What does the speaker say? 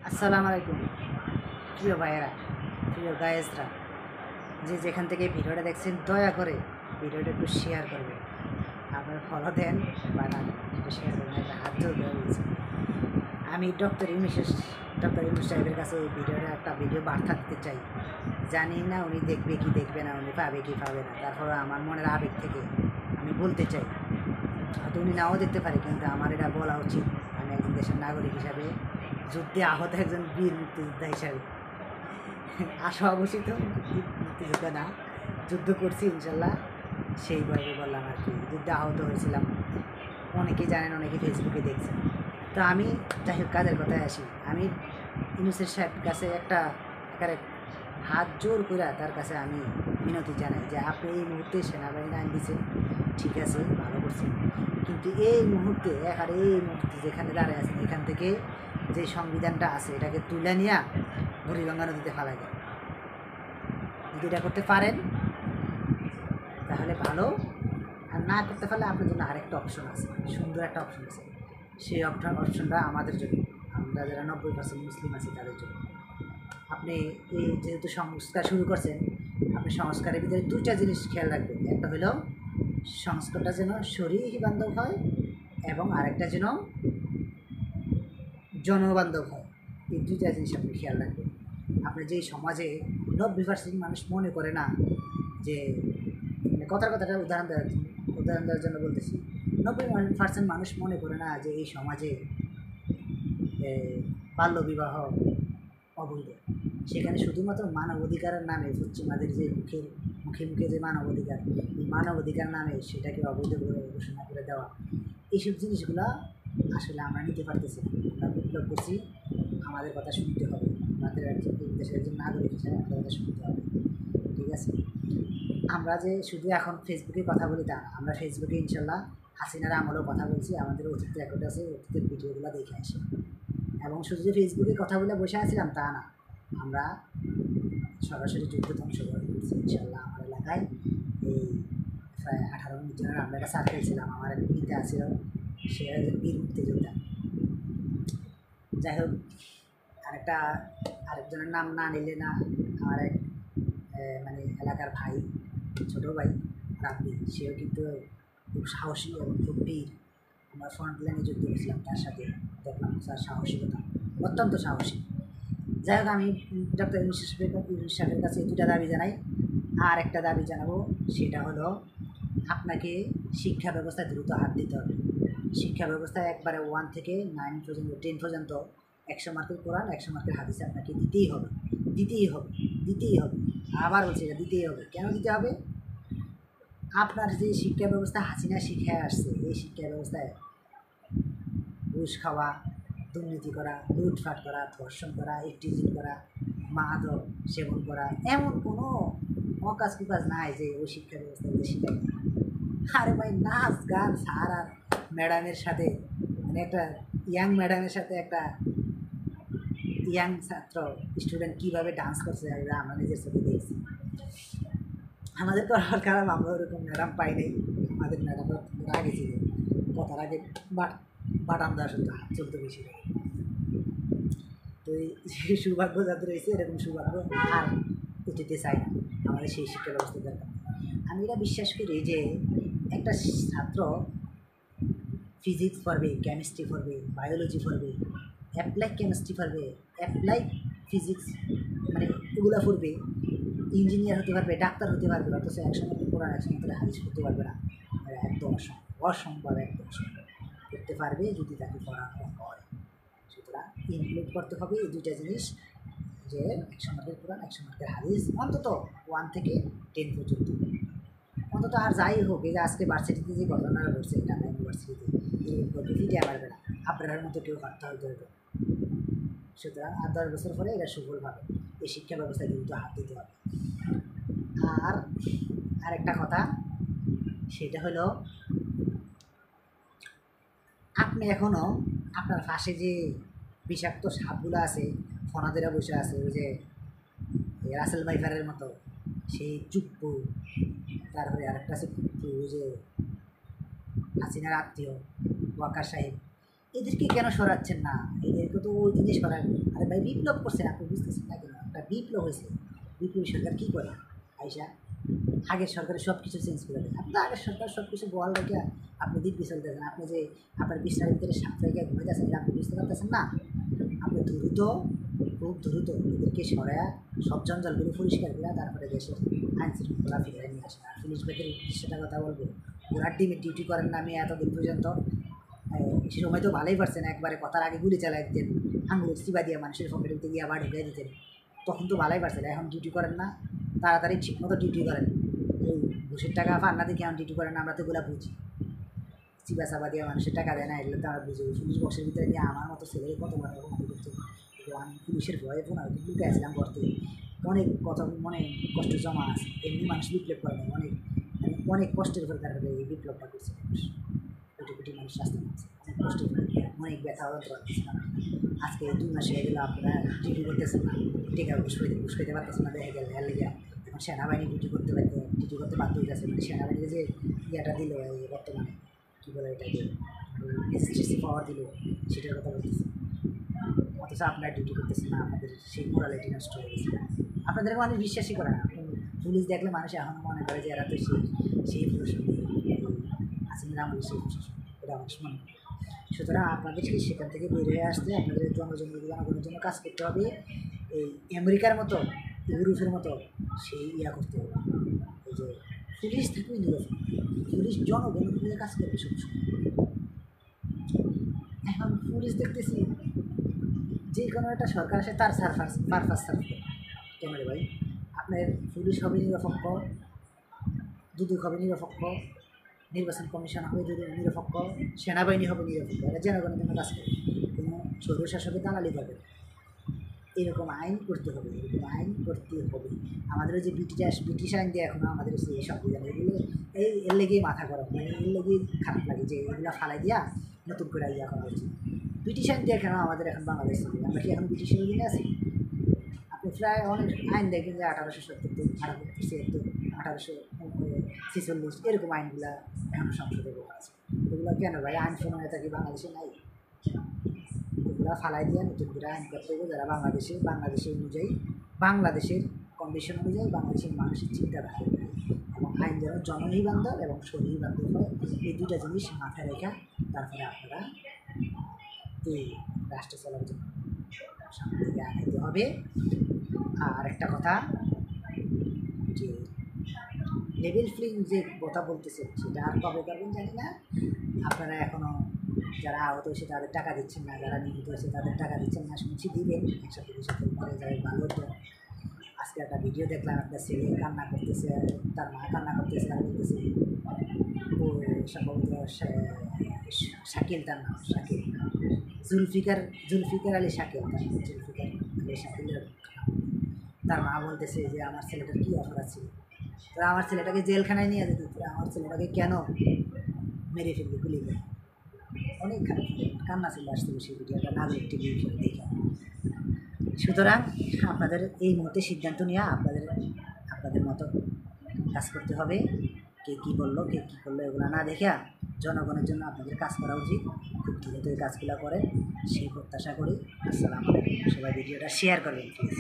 আসসালামু আলাইকুম প্রিয় ভাইয়েরা, প্রিয় গায়েসরা, যে যেখান থেকে ভিডিওটা দেখছেন দয়া করে ভিডিওটা একটু শেয়ার করবেন। আপনার ফলো দেন বা না দেন, একটু শেয়ার করবেন, একটা হাত জোর দেওয়া হয়েছে। আমি ডক্টর ইউনুস সাহেবের কাছে এই ভিডিওটা একটা ভিডিও বার্তা দিতে চাই। জানি না উনি দেখবে কি দেখবে না, উনি পাবে কি পাবে না, তারপরে আমার মনের আবেগ থেকে আমি বলতে চাই। হয়তো উনি নাও দেখতে পারে, কিন্তু আমার এটা বলা উচিত। আমি একজন দেশের নাগরিক হিসাবে, যুদ্ধে আহত একজন বীর মুক্তিযোদ্ধা হিসাবে। আশা অবশ্যই তো মুক্তিযোদ্ধা না, যুদ্ধ করছি ইনশাল্লাহ, সেইভাবে বললাম আর কি। যুদ্ধে আহত হয়েছিলাম, অনেকেই জানেন, অনেকে ফেসবুকে দেখছেন। তো আমি যাই হোক, কাজের কথায় আসি। আমি ইউনুসের সাহেবের কাছে একটা একেবারে হাত জোর করে তার কাছে আমি মিনতি জানাই যে আপনি এই মুহূর্তে সেনাবাহিনী আইন দিচ্ছেন, ঠিক আছে, ভালো করছেন, কিন্তু এই মুহূর্তে যেখানে দাঁড়িয়ে আছেন, এখান থেকে যে সংবিধানটা আছে এটাকে তুলে নিয়ে বুড়িগঙ্গা নদীতে ফেলা যায়। যদি এটা করতে পারেন তাহলে ভালো, আর না করতে পারলে আপনার জন্য আরেকটা অপশন আছে, সুন্দর একটা অপশন আছে। সেই অপশনটা আমাদের জন্য, আমরা যারা 90% মুসলিম আছি তাদের জন্য। আপনি এই যেহেতু সংস্কার শুরু করছেন, আপনি সংস্কারের ভিতরে দুইটা জিনিস খেয়াল রাখবেন। একটা হলো সংস্কারটা যেন শরীর বান্ধব হয়, এবং আরেকটা যেন জনবান্ধব হয়। এই দুইটা জিনিস আপনি খেয়াল রাখবেন। আপনার যেই সমাজে 90% মানুষ মনে করে না যে, মানে কথাটা উদাহরণ দেওয়ার জন্য বলতেছি, 90% মানুষ মনে করে না যে এই সমাজে বাল্যবিবাহ অবৈধ। সেখানে শুধুমাত্র মানব অধিকারের নামে পশ্চিমাদের যে মুখে মুখে যে মানব অধিকার, এই মানব অধিকার নামে সেটাকে অবৈধ করে ঘোষণা করে দেওয়া, এইসব জিনিসগুলো আসলে আমরা নিতে পারতেছি না। আমরা বিপ্লব করছি, আমাদের কথা শুনতে হবে, আমাদের একজন দেশের একজন নাগরিক হিসেবে আমাদের কথা শুনতে হবে, ঠিক আছে? আমরা যে শুধু এখন ফেসবুকে কথা বলি তা, আমরা ফেসবুকে ইনশাল্লাহ হাসিনার আমলেও কথা বলছি, আমাদের অতীত রেকর্ড আছে, অতীতের ভিডিওগুলো দেখে আসি। এবং শুধু যে ফেসবুকে কথা বলে বসে আছিলাম তা না, আমরা সরাসরি যুদ্ধ অংশগ্রহণ করছি ইনশাল্লাহ। আমার এলাকায় এই প্রায় 18-19 জনের আমরা একটা সার্কেল ছিলাম, আমার এক পিতা ছিল, সে একজন বীর মুক্তিযোদ্ধা। যাই হোক, আরেকজনের নাম না নিলে না, আমার এক মানে এলাকার ভাই, ছোটো ভাই রাব্বি, সেও কিন্তু খুব সাহসী এবং খুব বীর। আমরা ফ্রন্ট লাইনে যুদ্ধ করেছিলাম তার সাথে, দেখলাম তার সাহসিকতা, অত্যন্ত সাহসী। যাই হোক, আমি ডক্টর ইউনুস সাহেবের কাছে দুটা দাবি জানাই। আর একটা দাবি জানাবো, সেটা হলো আপনাকে শিক্ষা ব্যবস্থায় দ্রুত হাত দিতে হবে। শিক্ষা ব্যবস্থায় একবারে 1 থেকে 9 পর্যন্ত, 10 পর্যন্ত 100 মার্কের কোরআন, 100 মার্কের হাদিস আপনাকে দিতেই হবে, দিতেই হবে, দিতেই হবে। আবার বলছি, এটা দিতেই হবে। কেন দিতে হবে? আপনার যে শিক্ষা ব্যবস্থা হাসিনা শিখে আসছে, এই শিক্ষা ব্যবস্থায় ঘুষ খাওয়া, দুর্নীতি করা, লুটপাট করা, ধর্ষণ করা, ইফটিজিং করা, মাদক সেবন করা, এমন কোনো অকাজ কুকাজ নাই যে ওই শিক্ষা ব্যবস্থাতে শিখায় না। আরে ভাই, নাচ গান সার, আর ম্যাডামের সাথে, মানে একটা ইয়াং ম্যাডামের সাথে একটা ইয়াং ছাত্র স্টুডেন্ট কীভাবে ডান্স করছে, আমরা নিজের সাথে দেখছি। আমাদের তো আর খারাপ, আমরা ওরকম ম্যাডাম পাই নাই। আমাদের ম্যাডাম আগে ছিল, কথার আগে বাটাম দেওয়া শুনতে হাত চলতে বেশি। তো এই সৌভাগ্য যাদের রয়েছে, এরকম সৌভাগ্য আর উঠিতে চাই না। আমাদের সেই শিক্ষা ব্যবস্থা দরকার। আমি এটা বিশ্বাস করি যে একটা ছাত্র ফিজিক্স পড়বে, কেমিস্ট্রি পড়বে, বায়োলজি পড়বে, অ্যাপ্লাই কেমিস্ট্রি পড়বে, অ্যাপ্লাই ফিজিক্স, মানে এগুলো পড়বে, ইঞ্জিনিয়ার হতে পারবে, ডাক্তার হতে পারবে, অথচ একসঙ্গে কোরআন, একসঙ্গে হাদিস পড়তে পারবে না। একদম অসম্ভব, একদম অসম্ভব। করতে পারবে যদি তাকে পড়ানো হয়। সুতরাং ইনক্লুড করতে হবে এই দুইটা জিনিস, যে 100 মার্কের কোরআন, 100 মার্কের হাদিস, অন্তত 1 থেকে 10 পর্যন্ত অন্তত। আর যাই হোক, এই যে আজকে ভার্সিটিতে যে ঘটনাটা ঘটছে ঢাকা ইউনিভার্সিটিতে, এরকম ফিটে পারবে না, আপনার মতো কেউ করতে হতে হবে। সুতরাং আর 10 বছর পরে এটা সুফল পাবে। এই শিক্ষা ব্যবস্থায় কিন্তু হাত দিতে হবে। আর আরেকটা কথা, সেটা হলো আপনি এখনও আপনার পাশে যে বিষাক্ত সাপগুলো আছে, ফনাদেরা বসে আছে, ওই যে রাসেল ভাইফারের মতো, সেই চুপ্পু, তারপরে আরেকটা আছে কুপ্পু, ওই যে হাসিনার আত্মীয় ওয়াকার সাহেব, এদেরকে কেন সরাচ্ছেন না? এদেরকে তো ওই জিনিস সরান। আরে ভাই বিপ্লব করছেন, আপনি বুঝতেছেন না কেন? একটা বিপ্লব হয়েছে, বিপ্লবী সরকার কী করে? আইসা আগের সরকারের সব কিছু চেঞ্জ করে দেয়। আপনি তো আগের সরকার সব কিছু বল রেখে আপনি দিব্যি চলতেছেন। আপনি যে আপনার বিছনার ভিতরে সাপ রেখে ঘুমাইতেছেন, আপনি বুঝতে পারতেছেন না? আপনি দ্রুত, খুব দ্রুত এদেরকে সরায়া সব জঞ্জালগুলো পরিষ্কার করে তারপরে দেশের আইন শৃঙ্খলা ফিরিয়ে নিয়ে আসেন। আর পুলিশ বাহিনীর সেটা কথা বলবো, ওরা টিমের ডিউটি করেন না। আমি এতদিন পর্যন্ত সে সময় তো ভালোই পারছেন, একবারে কথার আগে গুলি চালাই দিতেন, আঙুলের চিবা দিয়ে মানুষের পকেটের দিকে আবার ঢুকিয়ে দিতেন, তখন তো ভালোই পারছেন। এখন ডিউটি করেন না, তাড়াতাড়ি ঠিক মতো ডিউটি করেন। ওই ঘুষের টাকা পান্না দিকে এখন ডিউটি করেন না, আমরা তো এগুলো বুঝি। চিবা চাপা দিয়ে মানুষের টাকা দেয় না, এগুলো তো আমরা বুঝি। পুলিশ বক্সের ভিতরে নিয়ে আমার মতো ছেলে কত বড় অপরাধ করতো। আমি পুলিশের ভয়ে ফোন আর লুকে আসলাম করতে, অনেক কথা মনে কষ্ট জমা আছে। এমনি মানুষ বিপ্লব করে না, অনেক মানে অনেক কষ্টের উপর তারপরে এই বিপ্লবটা করছে মানুষ। কোটি কোটি মানুষ রাস্তা করছে, অনেক কষ্টের উপরে, অনেক ব্যথা যন্ত্রণা দিচ্ছে না। আজকে 2 মাস হয়ে গেলে আপনারা ডিউটি করতেছেন না, টিকা ঘুষ পেতে পারতেছেন না, দেখা গেল লেগে এখন সেনাবাহিনী ডিউটি করতে বাধ্য হয়ে যাচ্ছে। মানে সেনাবাহিনীকে যে ইয়েটা দিল বর্তমানে কী বলে এটাকে, ম্যাজিস্ট্রেসি পাওয়ার দিল, সেটার কথা বলতেছে। অথচ আপনারা ডিউটি করতেছেন না, আপনাদের সেই মোরালিটি নষ্ট হয়ে গেছে। আপনাদেরকে মানুষ বিশ্বাসই করে না। পুলিশ দেখলে মানুষ এখনও মনে করে যে এরা তো সেই প্রশাসন হাসিনা আমলে সেই প্রশাসন, এটা মানুষ মনে করে। সুতরাং আপনাদেরকে সেখান থেকে বের হয়ে আসতে আপনাদের জনগণের জন্য কাজ করতে হবে। এই আমেরিকার মতো, ইউরোপের মতো সেই করতে হবে। এই যে পুলিশ থাকবে নিরপেক্ষ, পুলিশ জনগণের নিয়ে কাজ করবে সবসময়। এখন পুলিশ দেখতেছি যে কোনো একটা সরকার আসে তার পারপাস সার্ভ করে। কেন রে ভাই? আপনার পুলিশ হবে নিরপেক্ষ, দুদক হবে নিরপেক্ষ, নির্বাচন কমিশন হবে নিরপেক্ষ, সেনাবাহিনী হবে নিরপেক্ষ। এরা জনগণের জন্য কাজ করে, কোনো স্বৈরশাসকের দালালি করবে। এরকম আইন করতে হবে, এরকম আইন করতে হবে। আমাদের যে ব্রিটিশ আইন দিয়ে এখনও আমাদের এই সংবিধান, এগুলো এর লেগেই মাথা গরম, মানে এর লেগেই খারাপ লাগে যে এগুলো ফালাই দিয়া নতুন করে ইয়া করা হচ্ছে। ব্রিটিশ আইন দিয়ে কেন আমাদের এখন বাংলাদেশ, আমরা কি এখন ব্রিটিশের অধীনে আছি? আপনি প্রায় অনেক আইন দেখবেন যে 1870, 1876, 1846 এরকম আইনগুলো এখন সংসদে আছে। এগুলো কেন ভাই? আইন প্রণয়ন থাকি বাংলাদেশে নাই? এগুলো ফালাই দিয়ে নতুন করে আইন করতে হবে, যারা বাংলাদেশের অনুযায়ী, বাংলাদেশের কন্ডিশন অনুযায়ী, বাংলাদেশের মানুষের চিন্তাধারা এবং আইন যেন জননী বান্ধব এবং শরীর বান্ধব হয়, এই দুটা জিনিস মাথায় রেখা তারপরে আপনারা এই রাষ্ট্র চলার জন্য সামনে দিকে আগাইতে হবে। আর একটা কথা, যে লেভেল ফ্লিং যে কথা বলতেছেন সেটা আর কবে করবেন জানি না। আপনারা এখনও যারা আহত হয়েছে তাদের টাকা দিচ্ছেন না, যারা নিহত হয়েছে তাদের টাকা দিচ্ছেন না, শুনছি দিবেন একসাথে করে যাবে, ভালো হতো। আজকে একটা ভিডিও দেখলাম, একটা ছেলে কান্না করতেছে, তার মা কান্না করতেছে, আর বলতেছে ও সম্ভবত শাকিল, তার নাম শাকিল, জুলফিকার আলী শাকিল, জুলফিকার আলী শাকিলের তার মা বলতেছে যে আমার ছেলেটার কী অপরাধ ছিল, তোরা আমার ছেলেটাকে জেলখানায় নিয়ে যেত, তোরা আমার ছেলেটাকে কেন মেরে ফেলবে গুলি করে। অনেক খারাপ কান্না চলে আসছিল সেই ভিডিওটা নাগরিক টিভি দেখে। সুতরাং আপনাদের এই মুহূর্তে সিদ্ধান্ত নিয়ে আপনাদের মতো কাজ করতে হবে। কে কী বললো, কে কী করলো এগুলো না দেখে জনগণের জন্য আপনাদের কাজ করা উচিত। খুব দ্রুত এই কাজগুলো করেন সেই প্রত্যাশা করি। আসসালামু আলাইকুম। সবাই ভিডিওটা শেয়ার করবেন প্লিজ।